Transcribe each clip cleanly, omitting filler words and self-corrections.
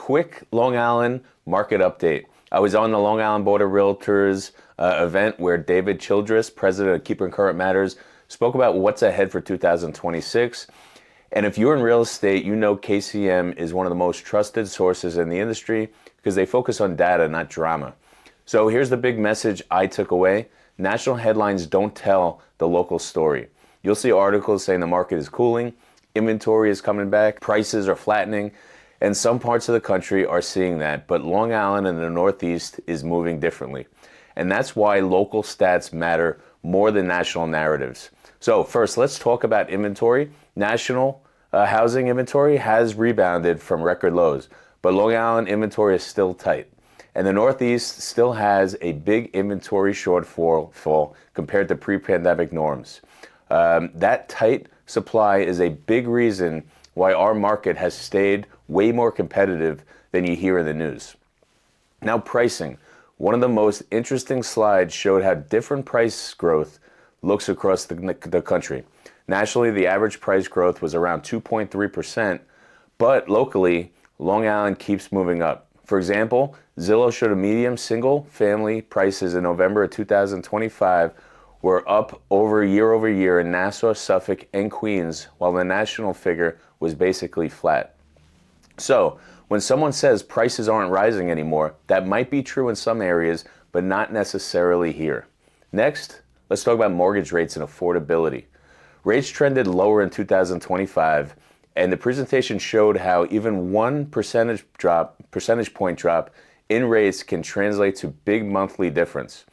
quick Long Island market update. I was on the Long Island Board of Realtors event where David Childress, president of Keeping Current Matters, spoke about what's ahead for 2026. And if you're in real estate, you know KCM is one of the most trusted sources in the industry because they focus on data, not drama. So here's the big message I took away. National headlines don't tell the local story. You'll see articles saying the market is cooling, inventory is coming back, prices are flattening, and some parts of the country are seeing that. But Long Island and the Northeast is moving differently. And that's why local stats matter more than national narratives. So first, let's talk about inventory. National housing inventory has rebounded from record lows, but Long Island inventory is still tight. And the Northeast still has a big inventory shortfall compared to pre-pandemic norms. That tight supply is a big reason why our market has stayed way more competitive than you hear in the news. Now, pricing. One of the most interesting slides showed how different price growth looks across the country. Nationally, the average price growth was around 2.3%, but locally, Long Island keeps moving up. For example, Zillow showed a medium single-family prices in November of 2025 were up year over year in Nassau, Suffolk, and Queens, while the national figure was basically flat. So, when someone says prices aren't rising anymore, that might be true in some areas, but not necessarily here. Next, let's talk about mortgage rates and affordability. Rates trended lower in 2025, and the presentation showed how even 1 percentage point drop in rates can translate to big monthly difference.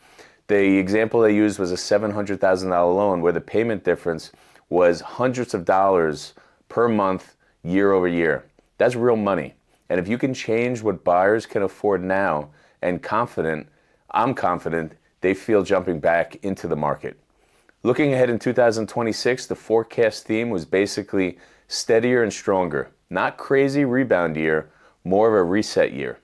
The example they used was a $700,000 loan where the payment difference was hundreds of dollars per month, year over year. That's real money. And if you can change what buyers can afford now, I'm confident they feel jumping back into the market. Looking ahead in 2026, the forecast theme was basically steadier and stronger. Not crazy rebound year, more of a reset year.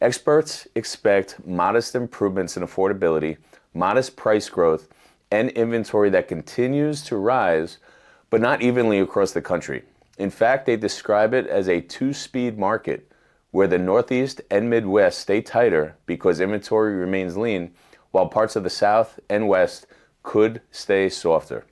Experts expect modest improvements in affordability, modest price growth, and inventory that continues to rise, but not evenly across the country. In fact, they describe it as a two-speed market where the Northeast and Midwest stay tighter because inventory remains lean, while parts of the South and West could stay softer.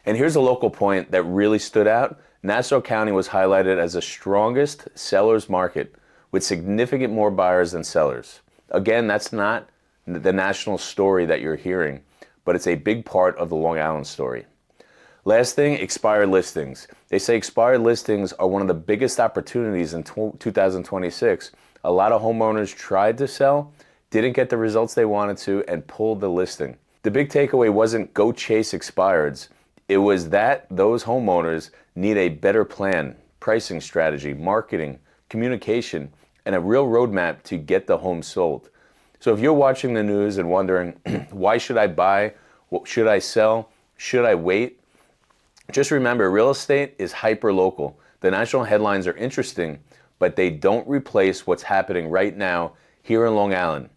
And here's a local point that really stood out. Nassau County was highlighted as the strongest seller's market with significant more buyers than sellers. Again, that's not the national story that you're hearing, but it's a big part of the Long Island story. Last thing, expired listings. They say expired listings are one of the biggest opportunities in 2026. A lot of homeowners tried to sell, didn't get the results they wanted to, and pulled the listing. The big takeaway wasn't go chase expireds. It was that those homeowners need a better plan, pricing strategy, marketing, communication, and a real roadmap to get the home sold. So if you're watching the news and wondering, why should I buy? Should I sell? Should I wait? Just remember, real estate is hyper-local. The national headlines are interesting, but they don't replace what's happening right now here in Long Island.